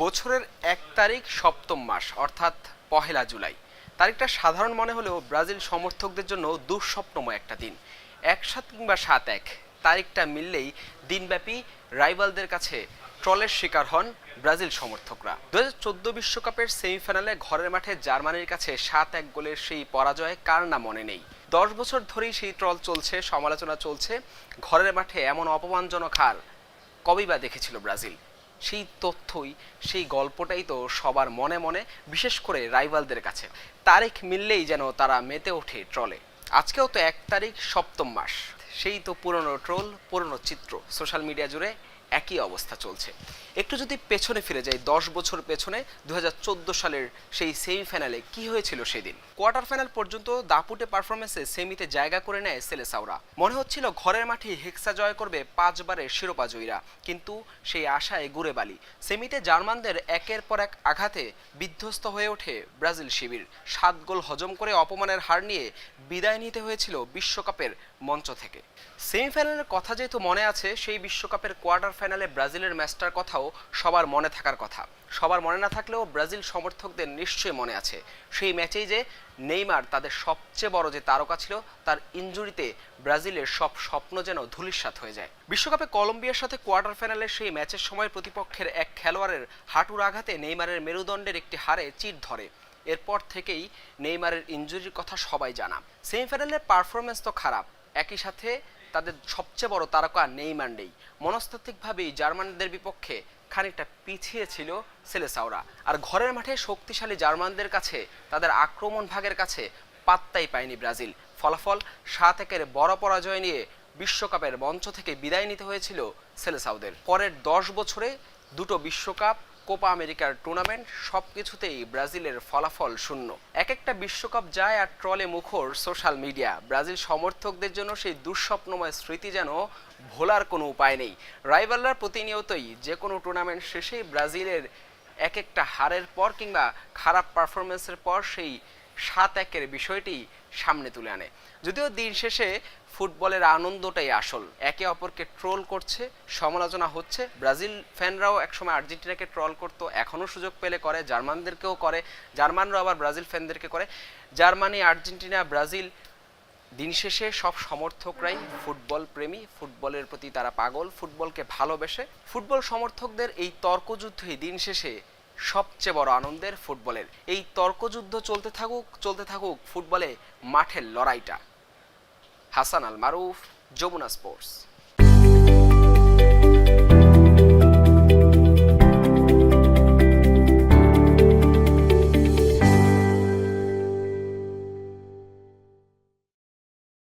বছরের ১ তারিখ সপ্তম মাস অর্থাৎ পহেলা জুলাই। তারিখটা সাধারণ মনে হলেও ব্রাজিল সমর্থকদের জন্য দুঃস্বপ্নময় একটা দিন। ১/৭ কিংবা ৭/১ তারিখটা মিললেই দিনব্যাপী রাইভালদের কাছে ট্রলের শিকার হন ব্রাজিল সমর্থকরা। ২০১৪ বিশ্বকাপের সেমিফাইনালে ঘরের মাঠে জার্মানির কাছে ৭-১ গোলের সেই পরাজয় কার না মনে নেই। ১০ বছর ধরেই সেই ট্রল চলছে, সমালোচনা চলছে। ঘরের মাঠে এমন অপমানজনক হার কবেই বা দেখেছিল ব্রাজিল? সেই তথ্যই, সেই গল্পটাই তো সবার মনে মনে, বিশেষ করে রাইভালদের কাছে। তারিখ মিললেই যেন তারা মেতে ওঠে ট্রলে। আজকেও তো ১ তারিখ সপ্তম মাস, সেই তো পুরনো ট্রোল, পুরনো চিত্র। সোশ্যাল মিডিয়া জুড়ে একই অবস্থা চলছে। একটু যদি পেছনে ফিরে যাই ১০ বছর পেছনে, ২০১৪ সালের সেই সেমিফাইনালে কি হয়েছিল সেদিন। কোয়ার্টার ফাইনাল পর্যন্ত দাপুটে পারফরমেন্সে সেমিতে জায়গা করে নেয় সেলেসাওরা। মনে হচ্ছিল ঘরের মাঠে হেক্সা জয় করবে ৫ বারের শিরোপা জয়ীরা, কিন্তু সেই আশায় গুড়ে বালি। সেমিতে জার্মানদের একের পর এক আঘাতে বিধ্বস্ত হয়ে ওঠে ব্রাজিল শিবির। ৭ গোল হজম করে অপমানের হার নিয়ে বিদায় নিতে হয়েছিল বিশ্বকাপের মঞ্চ থেকে। সেমিফাইনালের কথা যেহেতু মনে আছে, সেই বিশ্বকাপের কোয়ার্টার ফাইনালে ব্রাজিলের ম্যাচটার কথাও সবার মনে থাকার কথা। সবার মনে না থাকলেও ব্রাজিল সমর্থকদের নিশ্চয়ই মনে আছে সেই ম্যাচেই যে নেইমার, তাদের সবচেয়ে বড় যে তারকা ছিল, তার ইনজুরিতে ব্রাজিলের সব স্বপ্ন যেন ধূলিসাৎ হয়ে যায়। বিশ্বকাপে কলম্বিয়ার সাথে কোয়ার্টার ফাইনালে সেই ম্যাচের সময় প্রতিপক্ষের এক খেলোয়াড়ের হাঁটুর আঘাতে নেইমারের মেরুদণ্ডের একটি হাড়ে চির ধরে। এরপর থেকেই নেইমারের ইনজুরির কথা সবাই জানা। সেমিফাইনালের পারফরমেন্স তো খারাপ, একই সাথে তাদের সবচেয়ে বড় তারকা নেইমার নেই। মনস্তাত্ত্বিকভাবেই জার্মানদের বিপক্ষে খানিকটা পিছিয়ে ছিল সেলেসাওরা। আর ঘরের মাঠে শক্তিশালী জার্মানদের কাছে, তাদের আক্রমণ ভাগের কাছে পাত্তাই পায়নি ব্রাজিল। ফলাফল ৭-১-এর বড় পরাজয় নিয়ে বিশ্বকাপের মঞ্চ থেকে বিদায় নিতে হয়েছিল সেলেসাওদের। পরের ১০ বছরে দুটো বিশ্বকাপ, কোপা আমেরিকার টুর্নামেন্ট, সবকিছুতেই ব্রাজিলের ফলাফল শূন্য। এক একটা বিশ্বকাপ যায় আর ট্রলে মুখর সোশ্যাল মিডিয়া। ব্রাজিল সমর্থকদের জন্য সেই দুঃস্বপ্নময় স্মৃতি যেন ভোলার কোনো উপায় নেই। রাইভালরা প্রতিনিয়তই যে কোনো টুর্নামেন্ট শেষেই ব্রাজিলের এক একটা হারের পর কিংবা খারাপ পারফরমেন্সের পর সেই ৭-১-এর বিষয়টি সামনে তুলে আনে। যদিও দিন শেষে ফুটবলের আনন্দটাই আসল। একে অপরকে ট্রোল করছে, সমালোচনা হচ্ছে। ব্রাজিল ফ্যানরাও একসময় আর্জেন্টিনাকে ট্রল করতো, এখনও সুযোগ পেলে করে, জার্মানদেরকেও করে, জার্মানরাও আবার ব্রাজিল ফ্যানদেরকে করে। জার্মানি, আর্জেন্টিনা, ব্রাজিল, দিন শেষে সব সমর্থকরাই ফুটবল প্রেমী, ফুটবলের প্রতি তারা পাগল, ফুটবলকে ভালোবেসে। ফুটবল সমর্থকদের এই তর্কযুদ্ধই দিন শেষে সবচেয়ে বড় আনন্দের ফুটবলের। এই তর্কযুদ্ধ চলতে থাকুক ফুটবলে মাঠের লড়াইটা। হাসান আল মারুফ, যমুনা স্পোর্টস।